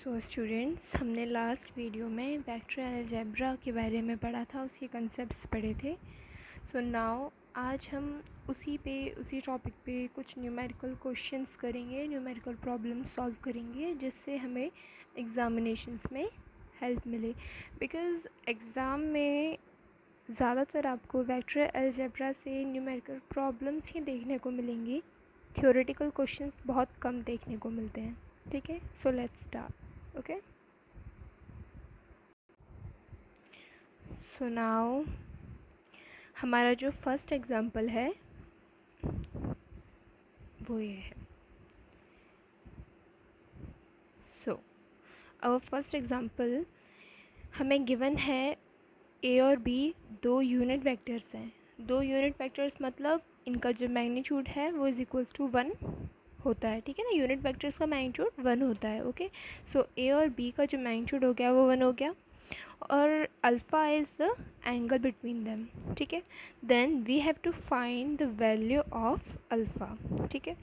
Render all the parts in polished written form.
So students, हमने last video में vector algebra के बारे में पढ़ा था, उसके कंसेप्ट्स पढ़े थे। सो नाउ आज हम उसी टॉपिक पे कुछ न्यूमेरिकल क्वेश्चंस करेंगे, न्यूमेरिकल प्रॉब्लम्स सॉल्व करेंगे, जिससे हमें एग्ज़ामिनेशंस में हेल्प मिले। बिकॉज़ एग्ज़ाम में ज़्यादातर आपको वेक्टर अलजेब्रा से न्यूमेरिकल प्रॉब्लम्स ही देखने को मिलेंगी, थ्योरेटिकल क्वेश्चंस बहुत कम देखने को मिलते हैं। ठीक है, so let's start. Okay, so now हमारा जो फर्स्ट एग्जांपल है वो ये है। सो आवर फर्स्ट एग्जांपल हमें गिवन है ए और बी दो यूनिट वेक्टर्स हैं। दो यूनिट वेक्टर्स मतलब इनका जो मैग्नीट्यूड है वो इज इक्वल्स टू 1 होता है। ठीक है ना, यूनिट वेक्टर्स का मैग्नीट्यूड 1 होता है। ओके, सो ए और बी का जो मैग्नीट्यूड हो गया वो 1 हो गया और alpha is the angle between them. ठीक है, then we have to find the value of alpha. ठीक है,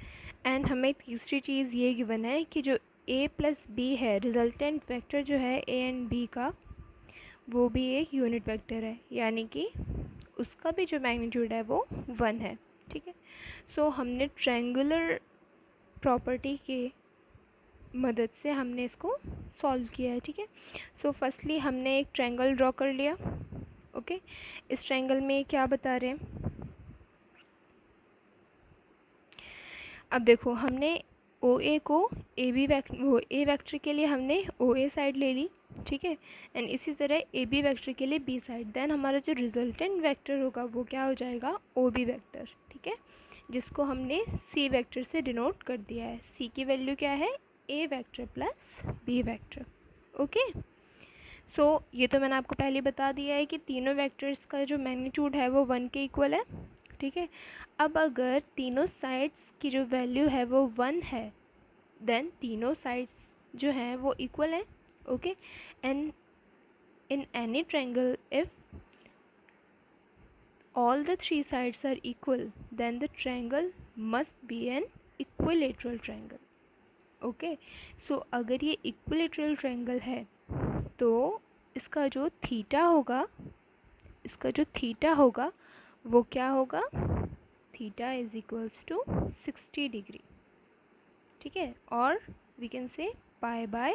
एंड हमें तीसरी चीज़ ये गिवन है कि जो ए प्लस बी है, रिजल्टेंट वेक्टर जो है ए एंड बी का, वो भी एक यूनिट वेक्टर है, यानी कि उसका भी जो मैग्नीट्यूड है वो 1 है। ठीक है, सो हमने ट्रायंगुलर प्रॉपर्टी के मदद से हमने इसको सॉल्व किया है। ठीक है, सो फर्स्टली हमने एक ट्रायंगल ड्रॉ कर लिया। ओके, इस ट्रायंगल में क्या बता रहे हैं, अब देखो हमने ओ ए को ए बी वेक्टर के लिए हमने ओ ए साइड ले ली। ठीक है, एंड इसी तरह ए बी वेक्टर के लिए बी साइड, देन हमारा जो रिजल्टेंट वेक्टर होगा वो क्या हो जाएगा, ओ बी वेक्टर। ठीक है, जिसको हमने सी वेक्टर से डिनोट कर दिया है। सी की वैल्यू क्या है, A vector plus B vector. Okay, so ये तो मैंने आपको पहले बता दिया है कि तीनों वेक्टर्स का जो मैग्नीट्यूड है वो 1 के इक्वल है। ठीक है, अब अगर तीनों साइड्स की जो वैल्यू है वो 1 है, देन तीनों साइड्स जो हैं वो इक्वल हैं। Okay, and in any triangle if all the three sides are equal, then the triangle must be an equilateral triangle. Okay, so अगर ये इक्विलेटरल ट्रायंगल है तो इसका जो थीटा होगा वो क्या होगा, theta is equals to 60 degree. ठीक है, और we can say pi by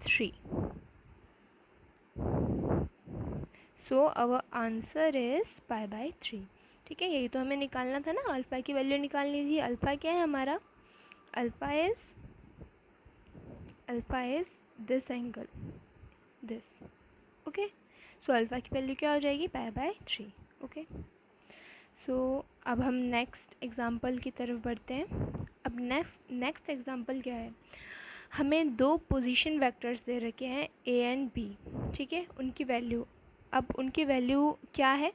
3। So our answer is pi by 3। ठीक है, यही तो हमें निकालना था ना, अल्फ़ा की वैल्यू निकालनी थी। अल्फ़ा क्या है हमारा, alpha is this angle, this. Okay, so alpha की वैल्यू क्या हो जाएगी, पाई बाय 3। ओके, सो अब हम नेक्स्ट एग्जांपल की तरफ बढ़ते हैं। अब नेक्स्ट एग्जांपल क्या है, हमें दो पोजीशन वेक्टर्स दे रखे हैं ए एंड बी। ठीक है, उनकी वैल्यू, अब उनकी वैल्यू क्या है,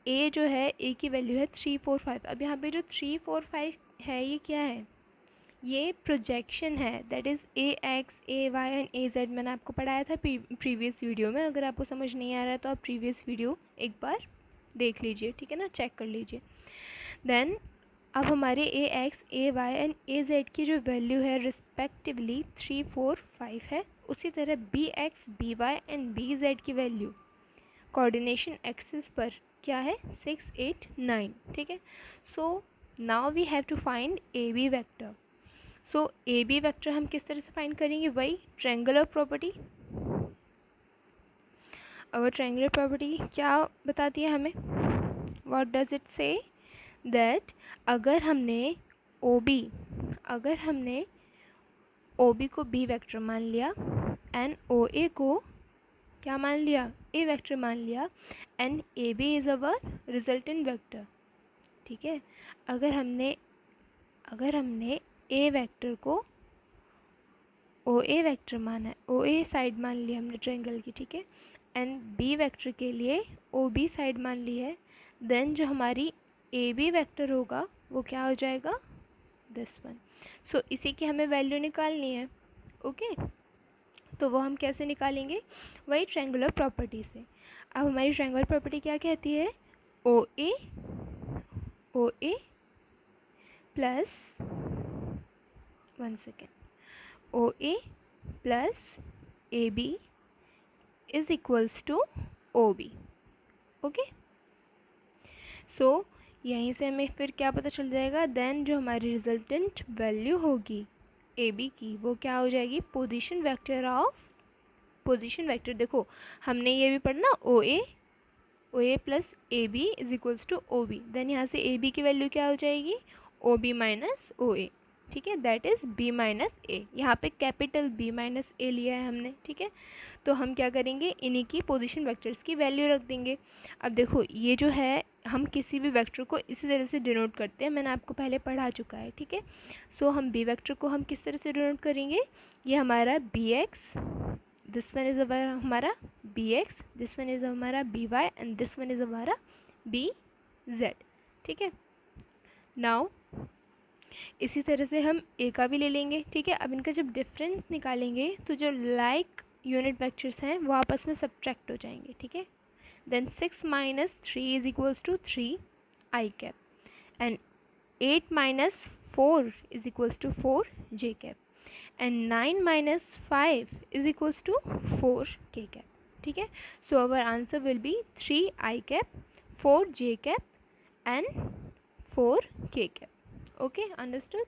ए जो है, ए की वैल्यू है 3 4 5। अब यहाँ पे जो 3 4 5 है ये क्या है, ये प्रोजेक्शन है, that is A X A Y and A Z. मैंने आपको पढ़ाया था प्रीवियस वीडियो में। अगर आपको समझ नहीं आ रहा है तो आप प्रीवियस वीडियो एक बार देख लीजिए। ठीक है ना, चेक कर लीजिए। देन अब हमारे A X A Y and A Z की जो वैल्यू है रिस्पेक्टिवली 3 4 5 है, उसी तरह B X B Y and B Z की वैल्यू कोऑर्डिनेशन एक्सिस पर क्या है, 6 8 9। ठीक है, so now we have to find A B vector. So A B vector हम किस तरह से फाइंड करेंगे, वही ट्रायंगुलर प्रॉपर्टी। और ट्रायंगुलर प्रॉपर्टी क्या बताती है हमें, what does it say, that अगर हमने ओ बी को बी वेक्टर मान लिया एंड ओ ए को क्या मान लिया, ए वेक्टर मान लिया, and A B is our resultant vector. ठीक है, अगर हमने ए वेक्टर को ओ ए वेक्टर माना है, ओ ए साइड मान ली हमने ट्रायंगल की। ठीक है, एंड बी वेक्टर के लिए ओ बी साइड मान ली है, देन जो हमारी ए बी वेक्टर होगा वो क्या हो जाएगा, दिस वन। सो इसी की हमें वैल्यू निकालनी है। ओके, तो वो हम कैसे निकालेंगे, वही ट्रायंगुलर प्रॉपर्टी से। अब हमारी ट्रायंगुलर प्रॉपर्टी क्या कहती है, O A plus 1 second, O A plus A B is equals to O B. Okay, so यहीं से हमें फिर क्या पता चल जाएगा, देन जो हमारी रिजल्टेंट वैल्यू होगी ए बी की वो क्या हो जाएगी, position vector of, position vector देखो हमने ये भी पढ़ना O A plus A B is equals to O B, then यहाँ से ए बी की वैल्यू क्या हो जाएगी, ओ बी माइनस ओ ए। ठीक है, दैट इज बी माइनस ए। यहाँ पे कैपिटल बी माइनस ए लिया है हमने। ठीक है, तो हम क्या करेंगे, इन्हीं की पोजीशन वेक्टर्स की वैल्यू रख देंगे। अब देखो ये जो है हम किसी भी वेक्टर को इसी तरह से डिनोट करते हैं, मैंने आपको पहले पढ़ा चुका है। ठीक है, सो हम बी वेक्टर को हम किस तरह से डिनोट करेंगे, ये हमारा B X, this one is हमारा B X, this one is हमारा B Y and this one is हमारा बी जेड। ठीक है, नाउ इसी तरह से हम ए का भी ले लेंगे। ठीक है, अब इनका जब डिफरेंस निकालेंगे तो जो लाइक यूनिट वेक्टर्स हैं वो आपस में सब्ट्रैक्ट हो जाएंगे। ठीक है, then 6 minus 3 is equals to 3 I cap and 8 minus 4 is equals to 4 J cap and 9 minus 5 is equals to 4 K cap. ठीक है, so our answer will be 3 I cap, 4 J cap and 4 K cap. Okay, understood.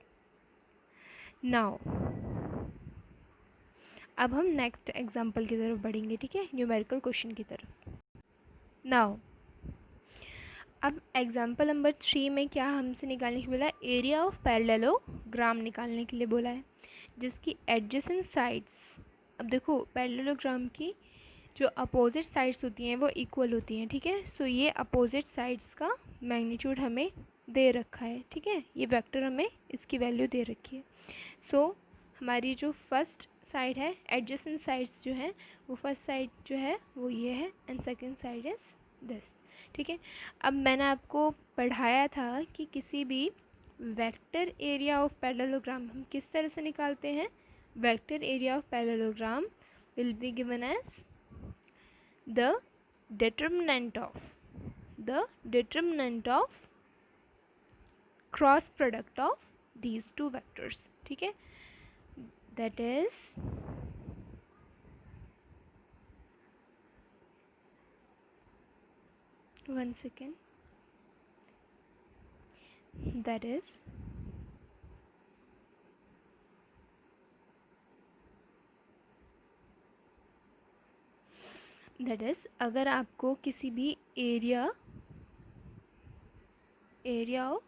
Now अब हम next example की तरफ बढ़ेंगे। ठीक है, numerical question की तरफ। नाउ अब एग्जाम्पल नंबर 3 में क्या हमसे निकालने के बोला है, एरिया ऑफ पैरेललोग्राम निकालने के लिए बोला है जिसकी एडजेसेंट साइड्स, अब देखो पैरेललोग्राम की जो अपोजिट साइड्स होती हैं वो इक्वल होती हैं। ठीक है, सो ये अपोजिट साइड्स का मैग्नीट्यूड हमें दे रखा है। ठीक है, ये वेक्टर हमें इसकी वैल्यू दे रखी है। सो हमारी जो फर्स्ट साइड है, एडजेसेंट साइड्स जो है वो फर्स्ट साइड जो है वो ये है and second side is this. ठीक है, अब मैंने आपको पढ़ाया था कि किसी भी वेक्टर एरिया ऑफ पैरेललोग्राम हम किस तरह से निकालते हैं, vector area of parallelogram will be given as the determinant of cross product of these two vectors. ठीक है, that is one second, that is अगर आपको किसी भी एरिया ऑफ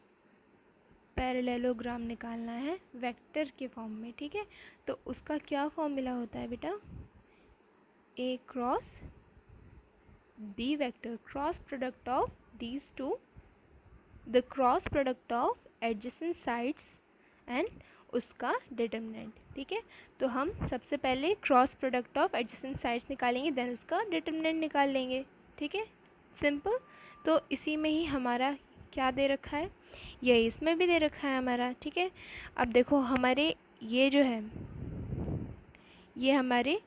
पैरेललोग्राम निकालना है वेक्टर के फॉर्म में, ठीक है, तो उसका क्या फॉर्मूला होता है बेटा, A cross B vector, cross product of these two, the cross product of adjacent sides and उसका डिटर्मिनेंट। ठीक है, तो हम सबसे पहले cross product of adjacent sides निकालेंगे, देन उसका डिटर्मिनेंट निकाल लेंगे। ठीक है, सिंपल। तो इसी में ही हमारा क्या दे रखा है, ये इसमें भी दे रखा है हमारा। ठीक है, अब देखो हमारे ये जो है ये हमारे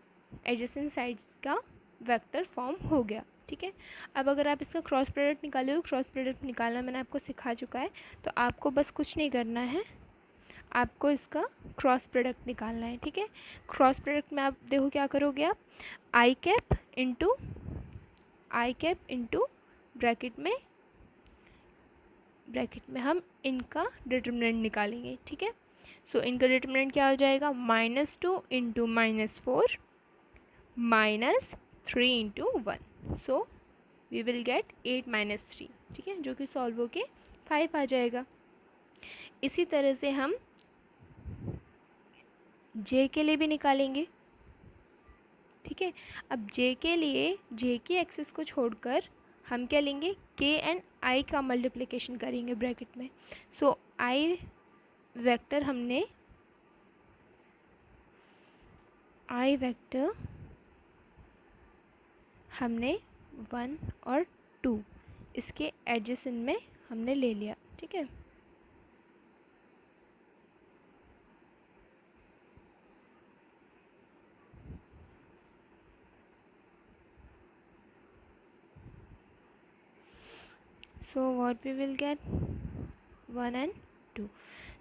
एडजेसेंट साइड्स का वेक्टर फॉर्म हो गया। ठीक है, अब अगर आप इसका क्रॉस प्रोडक्ट निकालो, क्रॉस प्रोडक्ट निकालना मैंने आपको सिखा चुका है, तो आपको बस कुछ नहीं करना है, आपको इसका क्रॉस प्रोडक्ट निकालना है। ठीक है, क्रॉस प्रोडक्ट में आप देखो क्या करोगे, आप आई कैप इंटू ब्रैकेट में हम इनका डिटर्मिनेंट निकालेंगे। ठीक है, सो इनका डिटर्मिनेंट क्या हो जाएगा, -2 into -4 -3 into 1, so we will get 8 - 3। ठीक है, जो कि सॉल्व होके 5 आ जाएगा। इसी तरह से हम जे के लिए भी निकालेंगे। ठीक है, अब जे के लिए जे की एक्सिस को छोड़कर हम क्या लेंगे, के एंड आई का मल्टीप्लिकेशन करेंगे ब्रैकेट में। सो आई वेक्टर हमने 1 और 2 इसके एडजेसेंट में हमने ले लिया। ठीक है, so what we will get 1 and 2,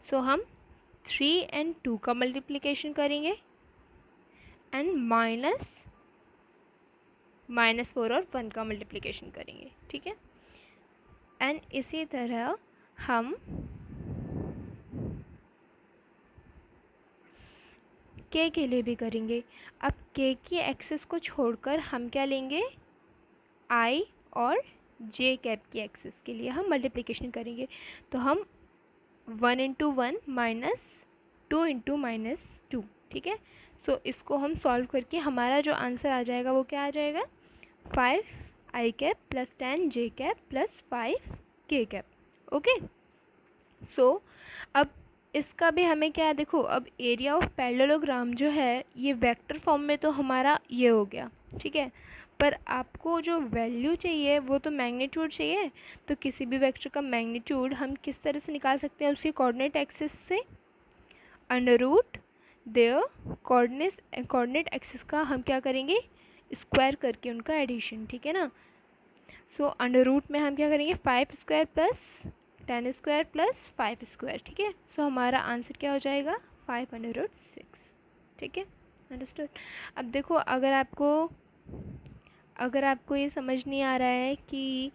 so हम 3 and 2 का मल्टीप्लिकेशन करेंगे एंड -4 और 1 का मल्टीप्लिकेशन करेंगे, ठीक है। एंड इसी तरह हम के लिए भी करेंगे। अब की एक्सेस को छोड़कर हम क्या लेंगे, आई और जे कैप की एक्सेस के लिए हम मल्टीप्लिकेशन करेंगे। तो हम 1 इंटू 1 -2 इंटू -2, ठीक है। सो इसको हम सॉल्व करके हमारा जो आंसर आ जाएगा वो क्या आ जाएगा, 5 आई कैप प्लस 10 जे कैप प्लस 5 के कैप। ओके, सो अब इसका भी हमें क्या है, देखो अब एरिया ऑफ पैरेललोग्राम जो है ये वेक्टर फॉर्म में तो हमारा ये हो गया, ठीक है। पर आपको जो वैल्यू चाहिए वो तो मैग्नीट्यूड चाहिए। तो किसी भी वेक्टर का मैग्नीट्यूड हम किस तरह से निकाल सकते हैं, उसकी कोऑर्डिनेट एक्सिस से, under root their coordinate axis का हम क्या करेंगे, स्क्वायर करके उनका एडिशन, ठीक है ना। सो अंडर रूट में हम क्या करेंगे, 5 square plus 10 square plus 5 square, ठीक है। सो हमारा आंसर क्या हो जाएगा, 5√6, ठीक है, अंडरस्टूड। अब देखो अगर आपको ये समझ नहीं आ रहा है कि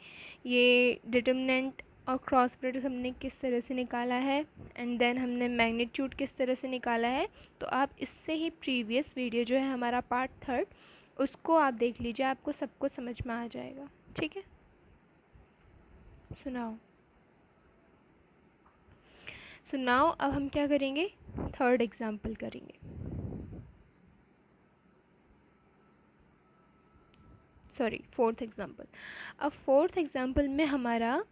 ये डिटर्मिनेंट और क्रॉस प्रोडक्ट हमने किस तरह से निकाला है एंड देन हमने मैग्नीट्यूड किस तरह से निकाला है, तो आप इससे ही प्रीवियस वीडियो जो है हमारा पार्ट 3 उसको आप देख लीजिए, आपको सब कुछ समझ में आ जाएगा, ठीक है। सुनाओ। सुनाओ, अब हम क्या करेंगे, थर्ड एग्जाम्पल करेंगे, सॉरी फोर्थ एग्जाम्पल। अब फोर्थ एग्जाम्पल में हमारा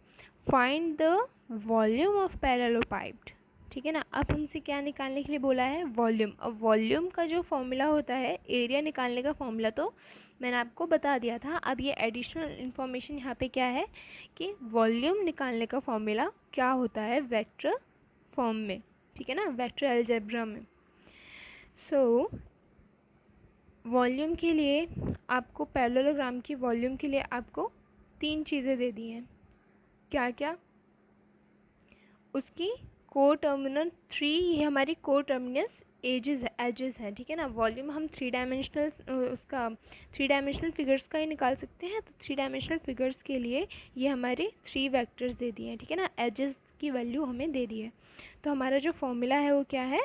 find the volume of parallelepiped, ठीक है ना। अब हमसे क्या निकालने के लिए बोला है, वॉल्यूम। अब वॉल्यूम का जो फॉर्मूला होता है, एरिया निकालने का फॉर्मूला तो मैंने आपको बता दिया था। अब ये एडिशनल इन्फॉर्मेशन यहाँ पे क्या है कि वॉल्यूम निकालने का फॉर्मूला क्या होता है वेक्टर फॉर्म में, ठीक है ना, वेक्टर अलजेब्रा में। सो वॉल्यूम के लिए आपको, पैरेललोग्राम की वॉल्यूम के लिए आपको 3 चीज़ें दे दी हैं। क्या क्या, उसकी को टर्मिनल 3, ये हमारी को टर्मिनस एजेस है, ठीक है ना। वॉल्यूम हम 3 डायमेंशनल उसका 3 डायमेंशनल फिगर्स का ही निकाल सकते हैं। तो 3 डायमेंशनल फिगर्स के लिए ये हमारे 3 वेक्टर्स दे दिए हैं, ठीक है ना, एजेस की वैल्यू हमें दे दी है। तो हमारा जो फॉर्मूला है वो क्या है,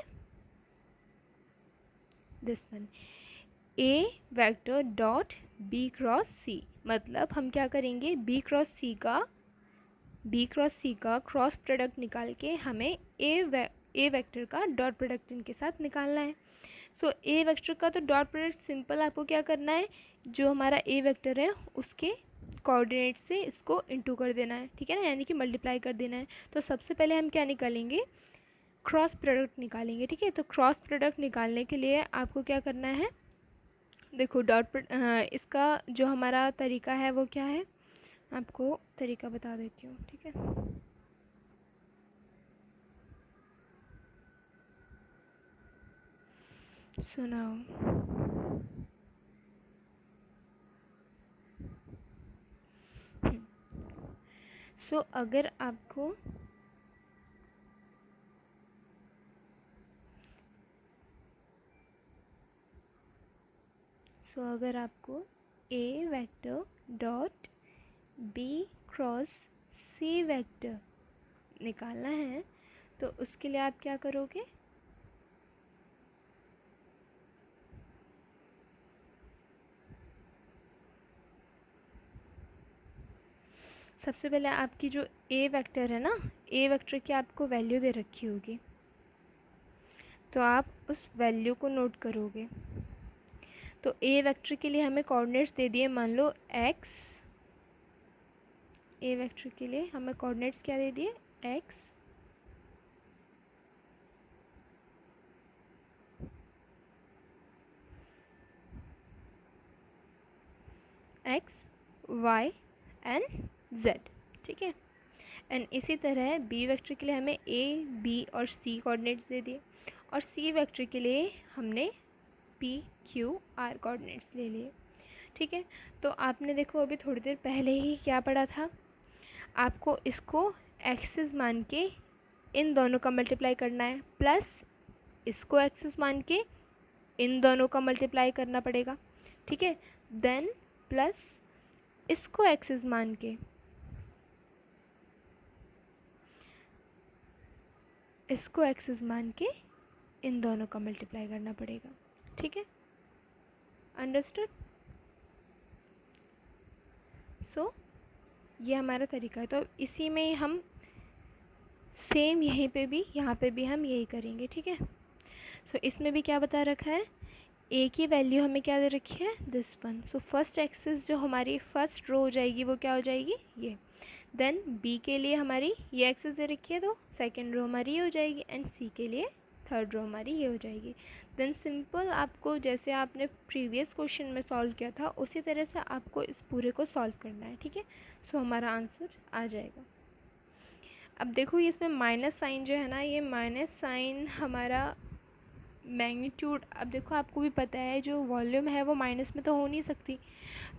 this one, A vector dot B cross C. मतलब हम क्या करेंगे, बी क्रॉस सी का क्रॉस प्रोडक्ट निकाल के हमें ए वेक्टर का डॉट प्रोडक्ट इनके साथ निकालना है। सो ए वेक्टर का तो डॉट प्रोडक्ट सिंपल, आपको क्या करना है, जो हमारा ए वेक्टर है उसके कोऑर्डिनेट से इसको इंटू कर देना है, ठीक है ना, यानी कि मल्टीप्लाई कर देना है। तो सबसे पहले हम क्या निकालेंगे, क्रॉस प्रोडक्ट निकालेंगे, ठीक है। तो क्रॉस प्रोडक्ट निकालने के लिए आपको क्या करना है, देखो इसका जो हमारा तरीका है वो क्या है, आपको तरीका बता देती हूँ, ठीक है। सुनाओ। सो अगर आपको ए vector dot B cross C vector निकालना है, तो उसके लिए आप क्या करोगे, सबसे पहले आपकी जो ए वेक्टर है ना, ए वेक्टर की आपको वैल्यू दे रखी होगी, तो आप उस वैल्यू को नोट करोगे। तो ए वेक्टर के लिए हमें कोऑर्डिनेट्स दे दिए, मान लो एक्स, ए वेक्टर के लिए हमें कोऑर्डिनेट्स क्या दे दिए, एक्स, वाई एंड जेड, ठीक है। एंड इसी तरह बी वेक्टर के लिए हमें ए बी और सी कोऑर्डिनेट्स दे दिए, और सी वेक्टर के लिए हमने पी क्यू आर कोऑर्डिनेट्स ले लिए, ठीक है। तो आपने देखो अभी थोड़ी देर पहले ही क्या पढ़ा था, आपको इसको एक्सिस मान के इन दोनों का मल्टीप्लाई करना है, प्लस इसको एक्सिस मान के इन दोनों का मल्टीप्लाई करना पड़ेगा, ठीक है। देन प्लस इसको एक्सेस मान के इसको एक्सेस मान के इन दोनों का मल्टीप्लाई करना पड़ेगा, ठीक है। अंडरस्टूड? सो ये हमारा तरीका है। तो इसी में हम सेम यहीं पे भी, यहाँ पे भी हम यही करेंगे, ठीक है। सो इसमें भी क्या बता रखा है, ए की वैल्यू हमें क्या दे रखी है, this one. So first axis जो हमारी फर्स्ट रो हो जाएगी वो क्या हो जाएगी, ये। देन बी के लिए हमारी ये एक्सेस दे रखी है तो सेकेंड रो हमारी ये हो जाएगी, एंड सी के लिए थर्ड रो हमारी ये हो जाएगी। देन सिंपल आपको जैसे आपने प्रीवियस क्वेश्चन में सॉल्व किया था उसी तरह से आपको इस पूरे को सॉल्व करना है, ठीक है। सो हमारा आंसर आ जाएगा। अब देखो ये इसमें माइनस साइन जो है ना, ये माइनस साइन हमारा मैग्नीट्यूड, अब देखो आपको भी पता है जो वॉल्यूम है वो माइनस में तो हो नहीं सकती,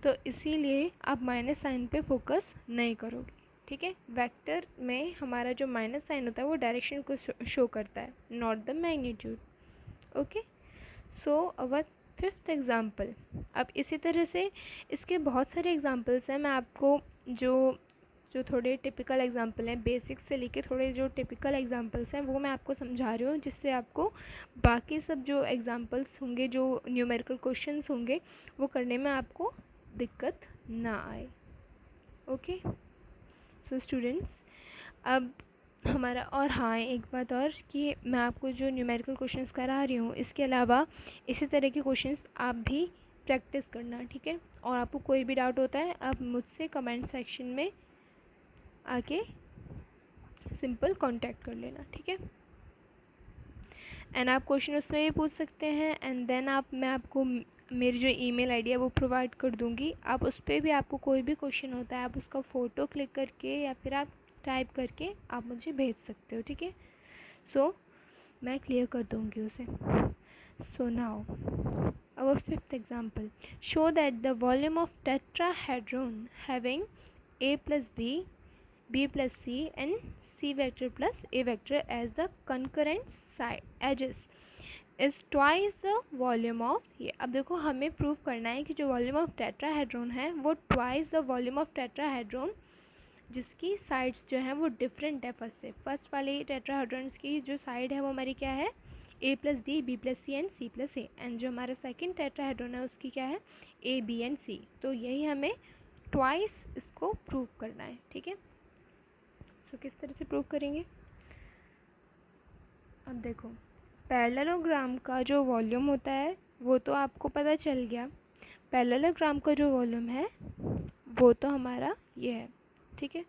तो इसीलिए आप माइनस साइन पे फोकस नहीं करोगे, ठीक है। वेक्टर में हमारा जो माइनस साइन होता है वो डायरेक्शन को शो करता है, not the magnitude. Okay, so our fifth example. अब इसी तरह से इसके बहुत सारे एग्जाम्पल्स हैं, मैं आपको जो जो थोड़े टिपिकल एग्जांपल हैं, बेसिक्स से लेके थोड़े जो टिपिकल एग्जांपल्स हैं वो मैं आपको समझा रही हूँ, जिससे आपको बाकी सब जो एग्जांपल्स होंगे, जो न्यूमेरिकल क्वेश्चंस होंगे, वो करने में आपको दिक्कत ना आए। ओके, सो स्टूडेंट्स, अब हमारा, और हाँ एक बात और कि मैं आपको जो न्यूमेरिकल क्वेश्चंस करा रही हूँ इसके अलावा इसी तरह के क्वेश्चंस आप भी प्रैक्टिस करना, ठीक है। और आपको कोई भी डाउट होता है आप मुझसे कमेंट सेक्शन में आके सिंपल कांटेक्ट कर लेना, ठीक है। एंड आप क्वेश्चन उसमें भी पूछ सकते हैं, एंड देन मैं आपको मेरी जो ईमेल आईडी है वो प्रोवाइड कर दूँगी। आप उस पर भी आपको कोई भी क्वेश्चन होता है आप उसका फ़ोटो क्लिक करके या फिर आप टाइप करके आप मुझे भेज सकते हो, ठीक है। सो मैं क्लियर कर दूँगी उसे। So now our fifth example, show that the volume of tetrahedron having a plus b plus c and c vector plus a vector as the concurrent side edges is twice the volume of, ये अब देखो हमें prove करना है कि जो volume of tetrahedron है वो twice the volume of tetrahedron जिसकी साइड्स जो हैं वो डिफरेंट है फर्स्ट वाले टेट्राहेड्रॉन्स की जो साइड है वो हमारी क्या है, A plus B plus C and C plus A, and जो हमारा सेकेंड टेट्राहेड्रॉन है उसकी क्या है, ए बी एंड सी। तो यही हमें ट्वाइस इसको प्रूव करना है, ठीक है। तो किस तरह से प्रूव करेंगे, अब देखो पैरेललोग्राम का जो वॉल्यूम होता है वो तो आपको पता चल गया, पैरेललोग्राम का जो वॉल्यूम है वो तो हमारा ये है, ठीक है।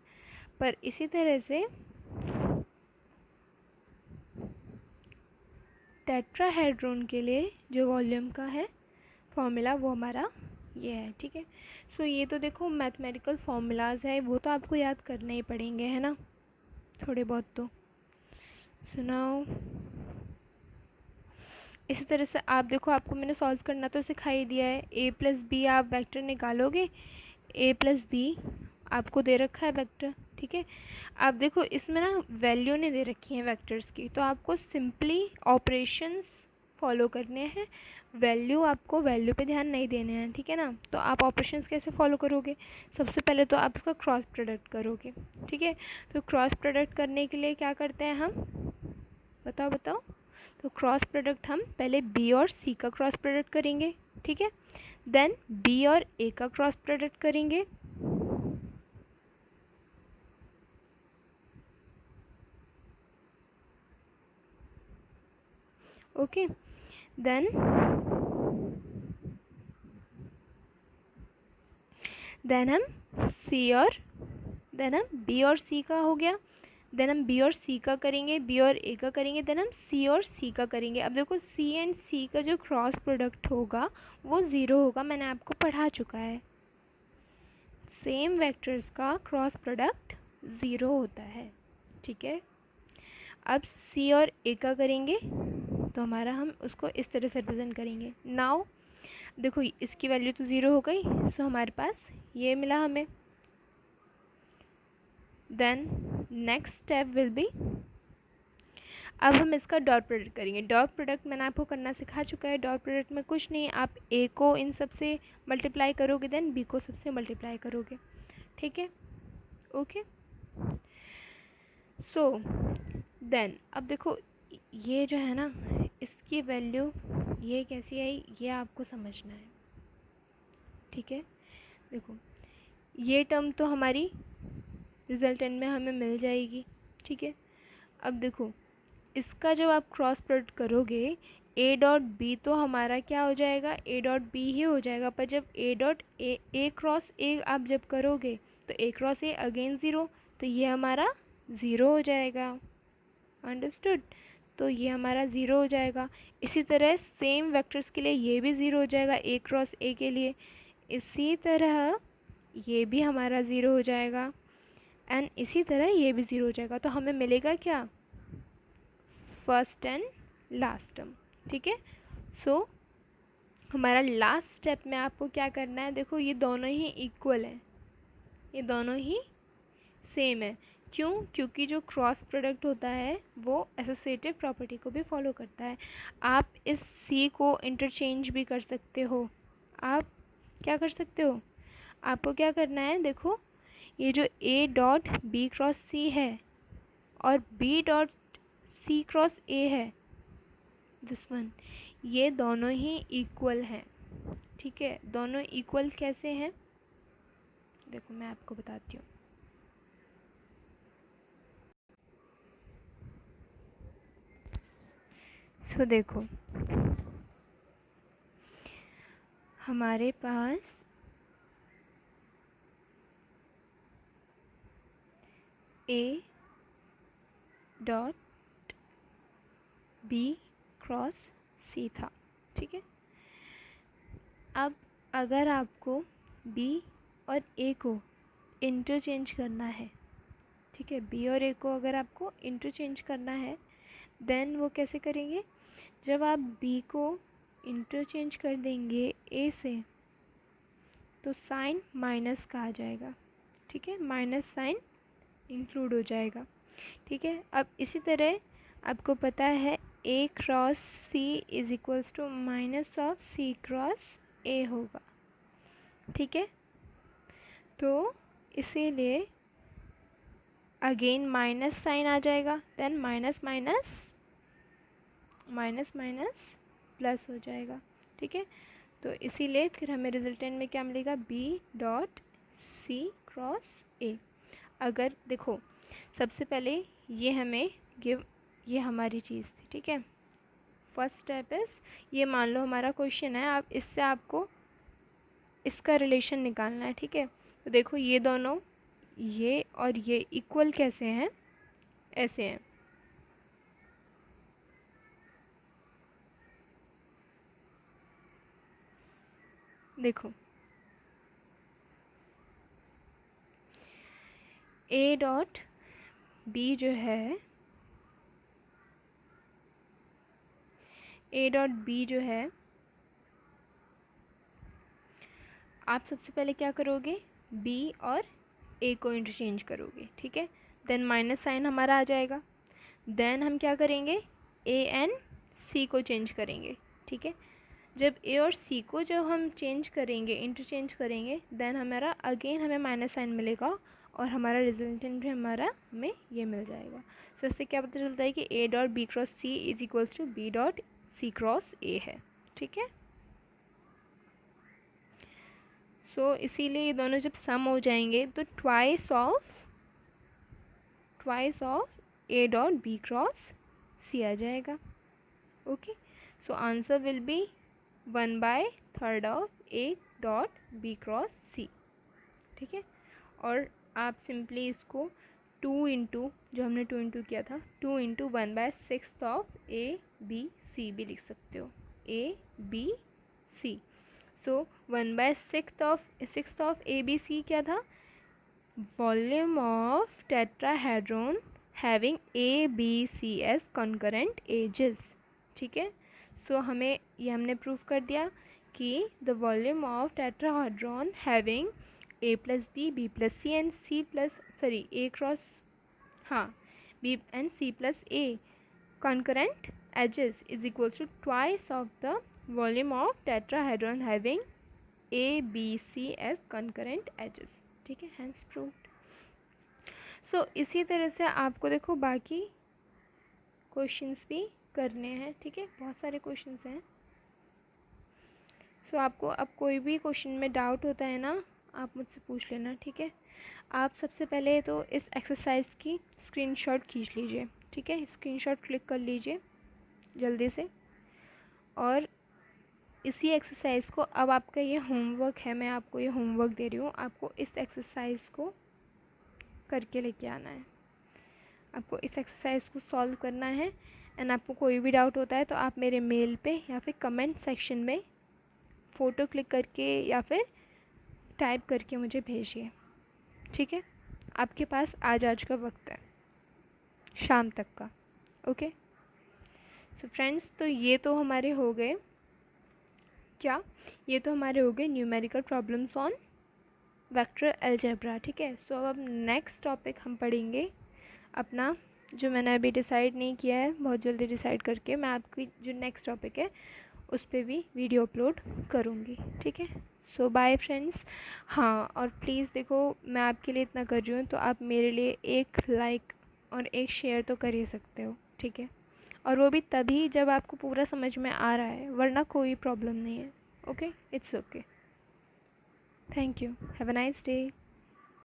पर इसी तरह से टेट्राहेड्रॉन के लिए जो वॉल्यूम का है फॉर्मूला वो हमारा ये है, ठीक है। सो ये तो देखो मैथमेटिकल फॉर्मूलाज है, वो तो आपको याद करने ही पड़ेंगे, है ना, थोड़े बहुत तो। सुनाओ, इसी तरह से आप देखो आपको मैंने सॉल्व करना तो सिखा ही दिया है। ए प्लस बी आप वेक्टर निकालोगे, ए प्लस बी आपको दे रखा है वेक्टर, ठीक है। आप देखो इसमें ना वैल्यू नहीं दे रखी है वेक्टर्स की, तो आपको सिंपली ऑपरेशंस फॉलो करने हैं, आपको वैल्यू पे ध्यान नहीं देने हैं, ठीक है ना। तो आप ऑपरेशंस कैसे फॉलो करोगे, सबसे पहले तो आप इसका क्रॉस प्रोडक्ट करोगे, ठीक है। तो क्रॉस प्रोडक्ट करने के लिए क्या करते हैं हम, बताओ। तो क्रॉस प्रोडक्ट हम पहले बी और सी का क्रॉस प्रोडक्ट करेंगे, ठीक है। देन बी और ए का क्रॉस प्रोडक्ट करेंगे, ओके। देन हम बी और सी का हो गया, देन हम बी और सी का करेंगे, बी और ए का करेंगे, देन हम सी और सी का करेंगे। अब देखो सी एंड सी का जो क्रॉस प्रोडक्ट होगा वो ज़ीरो होगा, मैंने आपको पढ़ा चुका है, सेम वेक्टर्स का क्रॉस प्रोडक्ट ज़ीरो होता है, ठीक है। अब सी और ए का करेंगे तो हमारा हम उसको इस तरह से रिप्रेजेंट करेंगे। नाउ देखो इसकी वैल्यू तो ज़ीरो हो गई, सो हमारे पास ये मिला हमें। Then next step will be, अब हम इसका डॉट प्रोडक्ट करेंगे। डॉट प्रोडक्ट मैंने आपको करना सिखा चुका है। डॉट प्रोडक्ट में कुछ नहीं, आप ए को इन सब से मल्टीप्लाई करोगे, देन बी को सबसे मल्टीप्लाई करोगे, ठीक है, ओके। सो देन अब देखो, ये जो है ना, इसकी वैल्यू ये कैसी आई, ये आपको समझना है, ठीक है। देखो ये टर्म तो हमारी रिजल्टेंट में हमें मिल जाएगी, ठीक है। अब देखो इसका जब आप क्रॉस प्रोडक्ट करोगे, ए डॉट बी तो हमारा क्या हो जाएगा, ए डॉट बी ही हो जाएगा। पर जब ए डॉट ए क्रॉस ए आप जब करोगे तो ए क्रॉस ए अगेन ज़ीरो, तो ये हमारा ज़ीरो हो जाएगा, अंडरस्टूड। तो ये हमारा ज़ीरो हो जाएगा। इसी तरह सेम वेक्टर्स के लिए ये भी ज़ीरो हो जाएगा, ए क्रॉस ए के लिए। इसी तरह ये भी हमारा ज़ीरो हो जाएगा, एंड इसी तरह ये भी ज़ीरो हो जाएगा। तो हमें मिलेगा क्या, फर्स्ट एंड लास्ट टर्म, ठीक है। सो हमारा लास्ट स्टेप में आपको क्या करना है, देखो ये दोनों ही इक्वल हैं, ये दोनों ही सेम है। क्यों, क्योंकि जो क्रॉस प्रोडक्ट होता है वो एसोसिएटिव प्रॉपर्टी को भी फॉलो करता है। आप इस सी को इंटरचेंज भी कर सकते हो। आप क्या कर सकते हो, आपको क्या करना है, देखो ये जो A dot B cross C है और B dot C cross A है, दिस वन, ये दोनों ही इक्वल हैं, ठीक है। दोनों इक्वल कैसे हैं, देखो मैं आपको बताती हूँ। सो देखो हमारे पास ए डॉट बी क्रॉस सी था, ठीक है। अब अगर आपको बी और ए को इंटरचेंज करना है, ठीक है, बी और ए को अगर आपको इंटरचेंज करना है, देन वो कैसे करेंगे, जब आप बी को इंटरचेंज कर देंगे ए से, तो साइन माइनस का आ जाएगा, ठीक है, माइनस साइन इंक्लूड हो जाएगा, ठीक है। अब इसी तरह आपको पता है A cross C is equals to minus of C cross A होगा, ठीक है। तो इसीलिए अगेन माइनस साइन आ जाएगा, then minus minus minus minus plus हो जाएगा, ठीक है। तो इसीलिए फिर हमें रिजल्टेंट में क्या मिलेगा, B dot C cross A. अगर देखो सबसे पहले ये हमें गिव, ये हमारी चीज़ थी, ठीक है। फर्स्ट स्टेप इज, ये मान लो हमारा क्वेश्चन है, आप इससे आपको इसका रिलेशन निकालना है, ठीक है। तो देखो ये दोनों, ये और ये इक्वल कैसे हैं, ऐसे हैं, देखो ए डॉट बी जो है, ए डॉट बी जो है, आप सबसे पहले क्या करोगे, बी और ए को इंटरचेंज करोगे, ठीक है। देन माइनस साइन हमारा आ जाएगा, देन हम क्या करेंगे, ए एंड सी को चेंज करेंगे, ठीक है। जब ए और सी को जब हम चेंज करेंगे, इंटरचेंज करेंगे, देन हमारा अगेन हमें माइनस साइन मिलेगा और हमारा रिजल्टेंट भी हमारा हमें ये मिल जाएगा। तो इससे क्या पता चलता है कि A dot B cross C is equals to B dot C cross A है, ठीक है। सो इसीलिए ये दोनों जब सम हो जाएंगे तो twice of A dot B cross C आ जाएगा, okay. So answer will be 1/3 of A dot B cross C, ठीक है। और आप सिंपली इसको 2 इंटू, जो हमने 2 इंटू किया था, 2 into 1/6 of A B C भी लिख सकते हो, A B C. So 1/6 of A B C क्या था, volume of tetrahedron having A B C as concurrent edges, ठीक है। सो हमें ये हमने प्रूव कर दिया कि the volume of tetrahedron having A plus B plus C and C plus, sorry A cross, हाँ, B and C plus A concurrent edges is equals to twice of the volume of tetrahedron having A, B, C as concurrent edges. ठीक है, hence proved. So इसी तरह से आपको देखो बाकी questions भी करने हैं. ठीक है, बहुत सारे क्वेश्चंस हैं. सो आपको अब कोई भी क्वेश्चन में डाउट होता है ना, आप मुझसे पूछ लेना. ठीक है, आप सबसे पहले तो इस एक्सरसाइज की स्क्रीनशॉट खींच लीजिए. ठीक है, स्क्रीनशॉट क्लिक कर लीजिए जल्दी से. और इसी एक्सरसाइज को, अब आपका ये होमवर्क है, मैं आपको ये होमवर्क दे रही हूँ, आपको इस एक्सरसाइज को करके लेके आना है. आपको इस एक्सरसाइज को सॉल्व करना है. एंड आपको कोई भी डाउट होता है तो आप मेरे मेल पे या फिर कमेंट सेक्शन में फ़ोटो क्लिक करके या फिर टाइप करके मुझे भेजिए. ठीक है, आपके पास आज का वक्त है, शाम तक का. ओके. सो फ्रेंड्स, तो ये तो हमारे हो गए क्या, ये तो हमारे हो गए numerical problems on vector algebra. ठीक है. सो अब नेक्स्ट टॉपिक हम पढ़ेंगे अपना, जो मैंने अभी डिसाइड नहीं किया है, बहुत जल्दी डिसाइड करके मैं आपकी जो नेक्स्ट टॉपिक है उस पर भी वीडियो अपलोड करूँगी. ठीक है. सो बाय फ्रेंड्स. हाँ, और प्लीज़ देखो, मैं आपके लिए इतना कर रही हूँ तो आप मेरे लिए एक लाइक और एक शेयर तो कर ही सकते हो. ठीक है, और वो भी तभी जब आपको पूरा समझ में आ रहा है, वरना कोई प्रॉब्लम नहीं है. Okay, it's okay. Thank you. Have a nice day.